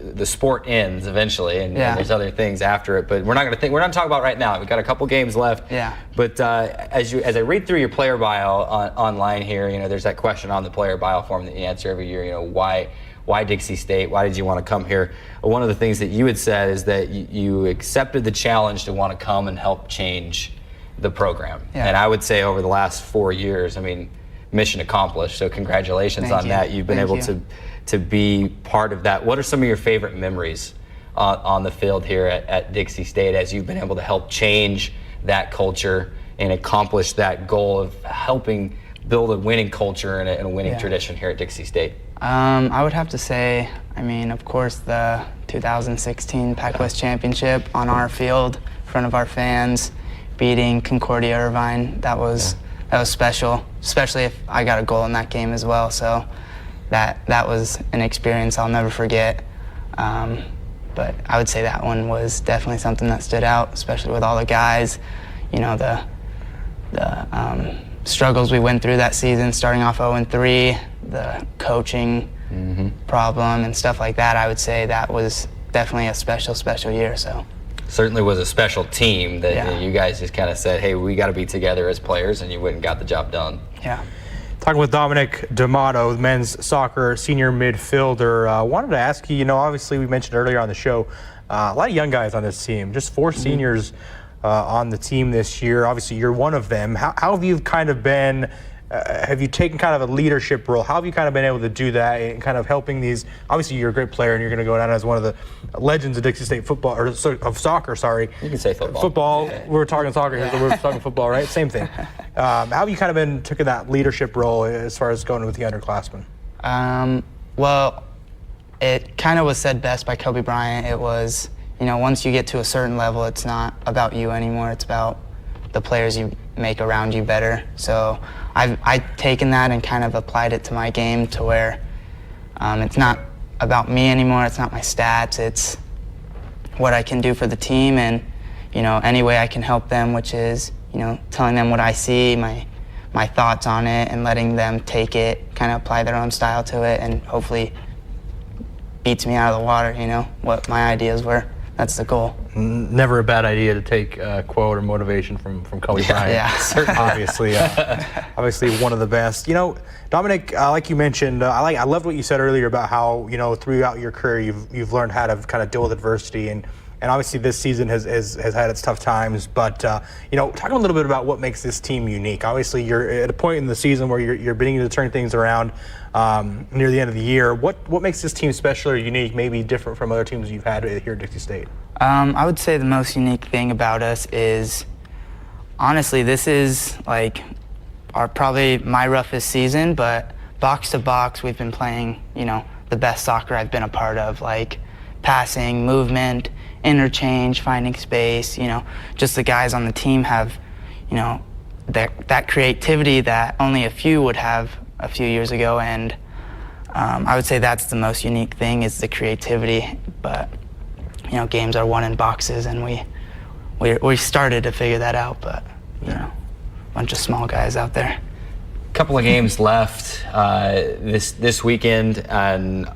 the sport ends eventually, and there's other things after it. But we're not talking about right now. We've got a couple games left.
Yeah.
But as I read through your player bio online here, there's that question on the player bio form that you answer every year. Why Dixie State? Why did you want to come here? One of the things that you had said is that you accepted the challenge to want to come and help change the program. Yeah. And I would say over the last 4 years, I mean, mission accomplished. So congratulations on that. You've been able to be part of that. What are some of your favorite memories on the field here at Dixie State as you've been able to help change that culture and accomplish that goal of helping build a winning culture and a winning tradition here at Dixie State?
I would have to say, of course, the 2016 Pac-West Championship on our field in front of our fans, beating Concordia Irvine. That was special, especially if I got a goal in that game as well. So that was an experience I'll never forget. But I would say that one was definitely something that stood out, especially with all the guys. The struggles we went through that season, starting off 0-3, the coaching problem and stuff like that. I would say that was definitely a special year. So.
Certainly was a special team that you guys just kind of said, hey, we got to be together as players, and you went and got the job done.
Yeah.
Talking with Dominic D'Amato, men's soccer senior midfielder. Wanted to ask you, obviously we mentioned earlier on the show, a lot of young guys on this team, just 4 seniors on the team this year. Obviously you're one of them. How have you kind of been, have you taken kind of a leadership role? How have you kind of been able to do that and kind of helping these, obviously you're a great player and you're going to go down as one of the legends of Dixie State football, or of soccer, sorry. You
can say football.
Football, we're talking soccer here, so we're talking football, right? Same thing. How have you kind of been taking that leadership role as far as going with the underclassmen?
Well, it kind of was said best by Kobe Bryant. It was, once you get to a certain level, it's not about you anymore. It's about the players you make around you better. So I've taken that and kind of applied it to my game to where it's not about me anymore. It's not my stats. It's what I can do for the team, and any way I can help them, which is telling them what I see, my my thoughts on it and letting them take it, kind of apply their own style to it, and hopefully beats me out of the water, you know, what my ideas were. That's the goal.
Never a bad idea to take a quote or motivation from Kobe Bryant.
Yeah,
obviously, obviously one of the best. You know, Dominic, like you mentioned, I loved what you said earlier about how, you know, throughout your career you've learned how to kind of deal with adversity, and obviously this season has had its tough times. But you know, talk a little bit about what makes this team unique. Obviously, you're at a point in the season where you're beginning to turn things around near the end of the year. What makes this team special or unique, maybe different from other teams you've had here at Dixie State?
I would say the most unique thing about us is, honestly, this is like probably my roughest season, but box to box, we've been playing, you know, the best soccer I've been a part of, like passing, movement, interchange, finding space. You know, just the guys on the team have, you know, that creativity that only a few would have a few years ago, and I would say that's the most unique thing, is the creativity. But you know, games are won in boxes, and we started to figure that out, but you know, a bunch of small guys out there.
Couple of games left this weekend, and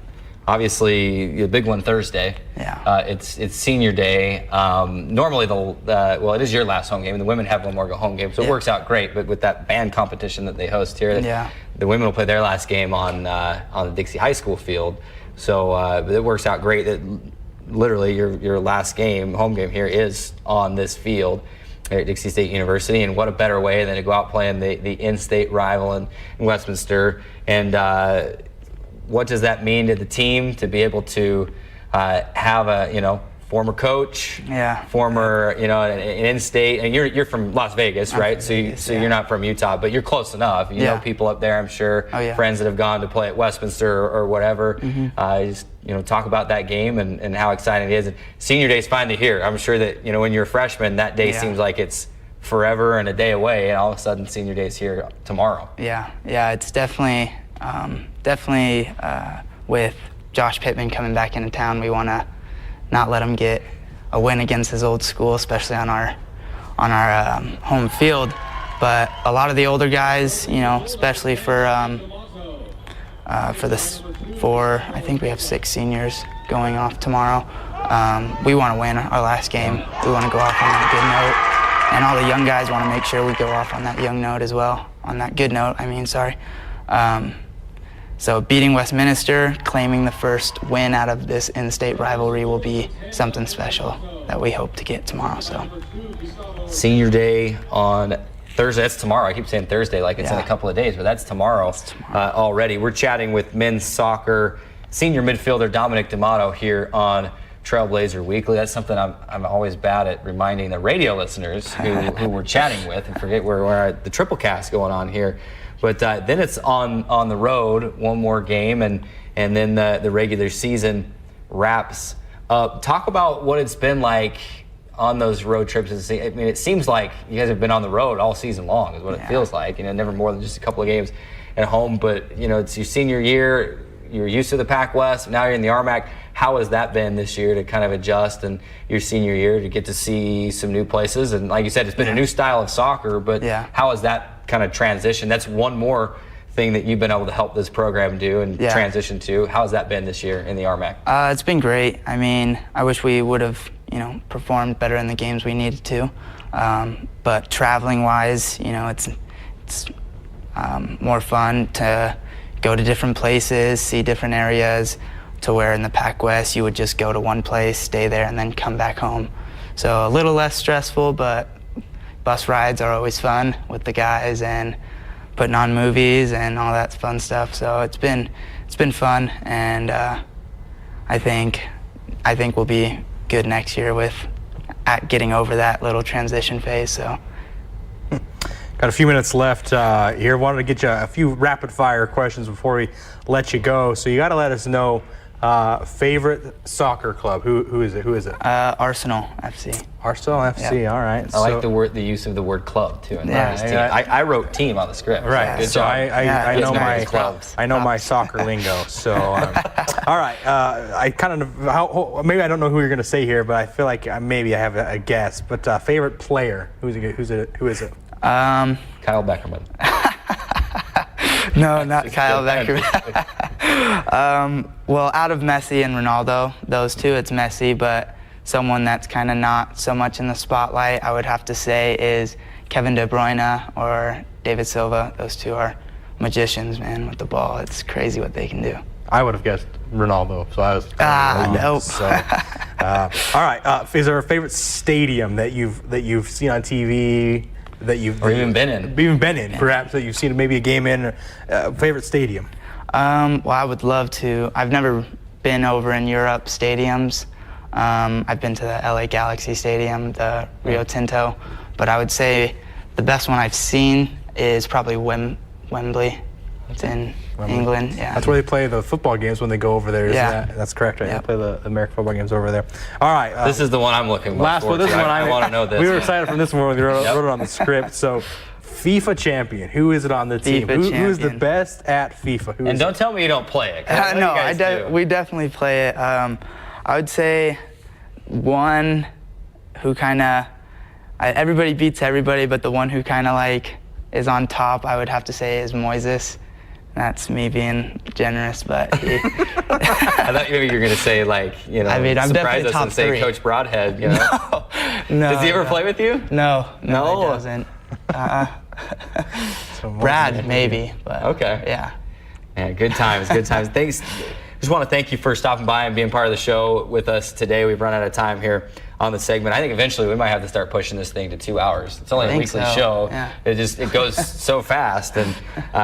obviously the big one Thursday.
Yeah.
It's senior day. Normally well, it is your last home game, and the women have one more home game, so it works out great. But with that band competition that they host here, the women will play their last game on the Dixie High School field. So it works out great that literally your last game, home game here, is on this field at Dixie State University. And what a better way than to go out playing the in-state rival in Westminster. And what does that mean to the team to be able to have a, you know, former coach, former, you know, an in-state, and you're from Las Vegas, right? So you're not from Utah, but you're close enough. You know people up there, I'm sure, friends that have gone to play at Westminster or whatever. Just, you know, talk about that game and how exciting it is. And senior day is fine to hear. I'm sure that, you know, when you're a freshman, that day seems like it's forever and a day away, and all of a sudden senior day is here tomorrow.
Yeah, it's definitely with Josh Pittman coming back into town, we want to not let him get a win against his old school, especially on our home field. But a lot of the older guys, you know, especially I think we have 6 seniors going off tomorrow. We want to win our last game. We want to go off on that good note, and all the young guys want to make sure we go off on that young note as well. On that good note, I mean, sorry. So beating Westminster, claiming the first win out of this in-state rivalry, will be something special that we hope to get tomorrow. So,
senior day on Thursday. That's tomorrow. I keep saying Thursday like it's in a couple of days, but that's tomorrow, already. We're chatting with men's soccer senior midfielder Dominic D'Amato here on Trailblazer Weekly. That's something I'm always bad at reminding the radio listeners who we're chatting with, and forget we're at the triple cast going on here. But then it's on the road, one more game, and then the regular season wraps up. Talk about what it's been like on those road trips. I mean, it seems like you guys have been on the road all season long, is what it feels like. You know, never more than just a couple of games at home. But you know, it's your senior year. You're used to the Pac West. Now you're in the RMAC. How has that been this year to kind of adjust, and your senior year to get to see some new places? And like you said, it's been a new style of soccer, but how has that kind of transition? That's one more thing that you've been able to help this program do and transition to. How has that been this year in the RMAC?
It's been great. I mean, I wish we would have, you know, performed better in the games we needed to. But traveling wise, you know, it's more fun to go to different places, see different areas, to where in the Pac West you would just go to one place, stay there, and then come back home. So a little less stressful, but bus rides are always fun with the guys, and putting on movies and all that fun stuff. So it's been fun, and I think we'll be good next year at getting over that little transition phase. So.
Got a few minutes left here. Wanted to get you a few rapid fire questions before we let you go. So you got to let us know favorite soccer club. Who is it?
Arsenal FC.
Arsenal FC.
Yeah.
All right.
I like the use of the word club too. In I wrote team on the script.
Right.
Good
So
job.
I know my soccer lingo. So all right. I kind of maybe I don't know who you're going to say here, but I feel like maybe I have a guess. But favorite player? Who is it?
Kyle Beckerman.
No, not Kyle Becker. Well, out of Messi and Ronaldo, those two, it's Messi, but someone that's kind of not so much in the spotlight, I would have to say, is Kevin De Bruyne or David Silva. Those two are magicians, man, with the ball. It's crazy what they can do.
I would have guessed Ronaldo, so I was.
Nope.
So, all right. Is there a favorite stadium that you've seen on TV that you've
even been in?
Perhaps that you've seen maybe a game in? Favorite stadium?
Well, I would love to. I've never been over in Europe stadiums. I've been to the LA Galaxy Stadium, the Rio Tinto, but I would say the best one I've seen is probably Wembley. It's in England. Yeah.
That's where they play the football games when they go over there.
Yeah.
That's correct, right?
Yep.
They play the American football games over there. All right.
This is the one I'm looking for.
Last one. This is one
I want to know this.
We were excited from this one when we wrote it on the script. So, FIFA champion. Who is it on the team? Who is the best at FIFA?
And don't tell me you don't play it.
No, we definitely play it. I would say one who kind of everybody beats everybody, but the one who kind of like is on top, I would have to say, is Moises. That's me being generous, but
I thought maybe you were going to say, like, you know,
I mean, I'm
surprise
definitely
us
top
and say
three.
Coach Broadhead, you know?
No.
Does he ever play with you?
No,
No?
he doesn't. Brad, maybe, but
Okay.
yeah.
Yeah, good times, good times. Thanks. Just want to thank you for stopping by and being part of the show with us today. We've run out of time here on the segment. I think eventually we might have to start pushing this thing to 2 hours. It's only a weekly show.
Yeah.
It goes so fast, and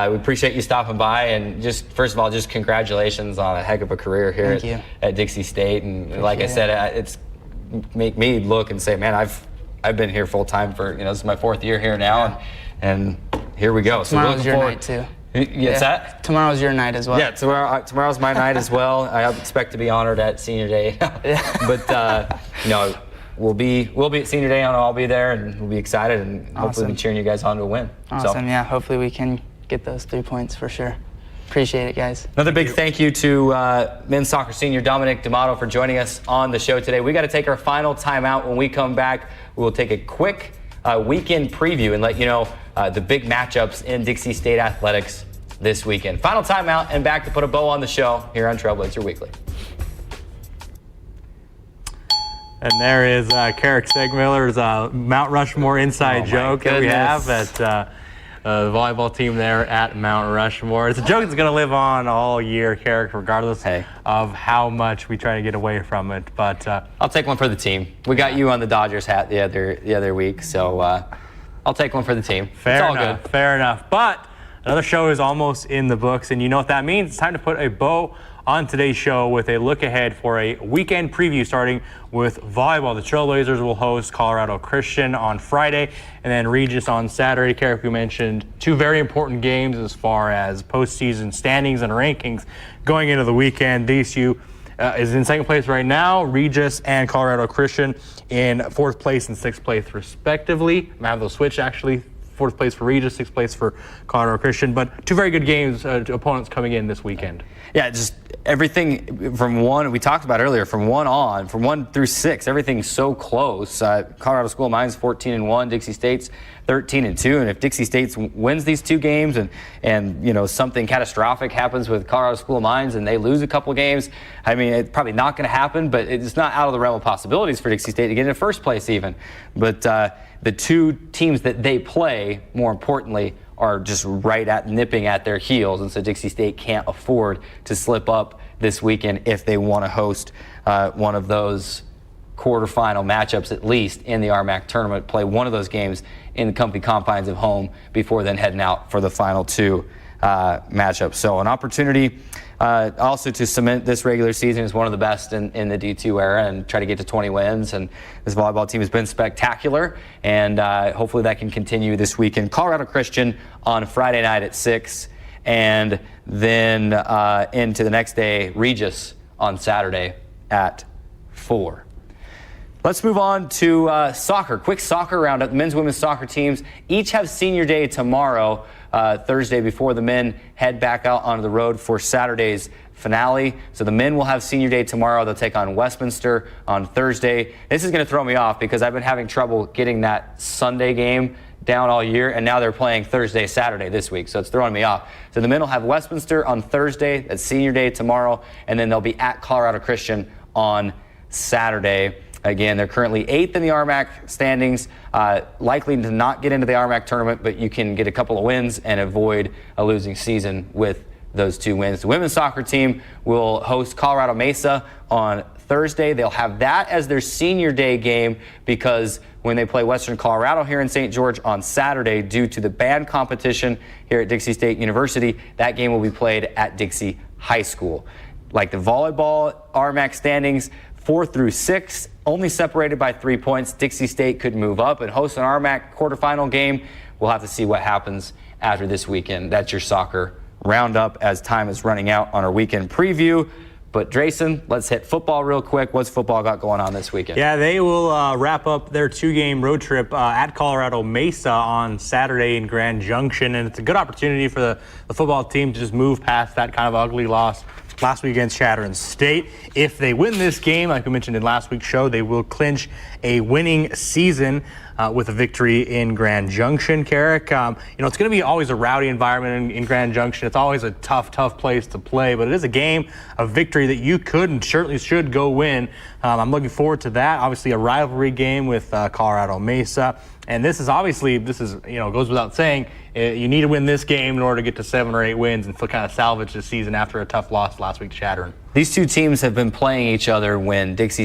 we appreciate you stopping by. And just first of all, just congratulations on a heck of a career here at Dixie State. And like I said, it's make me look and say, man, I've been here full time for, you know, this is my 4th year here now, and here we go.
Tomorrow's your night too.
Yes, that?
Tomorrow's your night as well.
Yeah, tomorrow's my night as well. I expect to be honored at Senior Day. But you know, we'll be at Senior Day, and I'll be there, and we'll be excited, and hopefully be cheering you guys on to a win.
Awesome. Yeah, hopefully we can get those 3 points for sure. Appreciate it, guys.
Another big thank you to men's soccer senior Dominic D'Amato for joining us on the show today. We got to take our final timeout. When we come back, we will take a quick weekend preview and let you know the big matchups in Dixie State athletics this weekend. Final timeout, and back to put a bow on the show here on Trailblazer Weekly.
And there is Carrick Stegmiller's Mount Rushmore inside joke that we have at the volleyball team there at Mount Rushmore. It's a joke that's going to live on all year, Carrick, regardless of how much we try to get away from it. But
I'll take one for the team. We got you on the Dodgers hat the other week, so I'll take one for the team.
Fair enough. Fair enough. But another show is almost in the books, and you know what that means. It's time to put a bow on today's show with a look ahead for a weekend preview, starting with volleyball. The Trailblazers will host Colorado Christian on Friday, and then Regis on Saturday. Carrick, you mentioned 2 very important games as far as postseason standings and rankings going into the weekend. DSU is in 2nd place right now. Regis and Colorado Christian in 4th place and 6th place respectively. Have those switch actually. 4th place for Regis, 6th place for Colorado Christian, but 2 very good games, opponents coming in this weekend.
Yeah, just everything from 1, we talked about earlier, from 1 through 6, everything's so close. Colorado School of Mines 14-1, Dixie State's 13-2, and if Dixie State wins these 2 games and you know, something catastrophic happens with Colorado School of Mines and they lose a couple games, I mean, it's probably not going to happen, but it's not out of the realm of possibilities for Dixie State to get into 1st place even. But the 2 teams that they play, more importantly, are just right at nipping at their heels, and so Dixie State can't afford to slip up this weekend if they want to host one of those quarterfinal matchups at least in the RMAC tournament, play one of those games in the comfy confines of home before then heading out for the final 2 matchups. So an opportunity also to cement this regular season as one of the best in the D2 era and try to get to 20 wins. And this volleyball team has been spectacular, and hopefully that can continue this weekend. Colorado Christian on Friday night at 6, and then into the next day, Regis on Saturday at 4. Let's move on to soccer. Quick soccer roundup. The men's and women's soccer teams each have senior day tomorrow, Thursday, before the men head back out onto the road for Saturday's finale. So the men will have senior day tomorrow. They'll take on Westminster on Thursday. This is going to throw me off because I've been having trouble getting that Sunday game down all year, and now they're playing Thursday, Saturday this week, so it's throwing me off. So the men will have Westminster on Thursday, that's senior day tomorrow, and then they'll be at Colorado Christian on Saturday. Again, they're currently 8th in the RMAC standings, likely to not get into the RMAC tournament, but you can get a couple of wins and avoid a losing season with those 2 wins. The women's soccer team will host Colorado Mesa on Thursday. They'll have that as their senior day game because when they play Western Colorado here in St. George on Saturday, due to the band competition here at Dixie State University, that game will be played at Dixie High School. Like the volleyball RMAC standings, 4 through 6, only separated by 3 points. Dixie State could move up and host an RMAC quarterfinal game. We'll have to see what happens after this weekend. That's your soccer roundup as time is running out on our weekend preview. But Drayson, let's hit football real quick. What's football got going on this weekend?
Yeah, they will wrap up their 2-game road trip at Colorado Mesa on Saturday in Grand Junction, and it's a good opportunity for the football team to just move past that kind of ugly loss last week against Chatham State. If they win this game, like we mentioned in last week's show, they will clinch a winning season with a victory in Grand Junction. Carrick, it's going to be always a rowdy environment in Grand Junction. It's always a tough place to play, but it is a game of victory that you could and certainly should go win. I'm looking forward to that. Obviously, a rivalry game with Colorado Mesa. And this goes without saying, you need to win this game in order to get to 7 or 8 wins and kind of salvage the season after a tough loss last week to Chatham.
These 2 teams have been playing each other when Dixie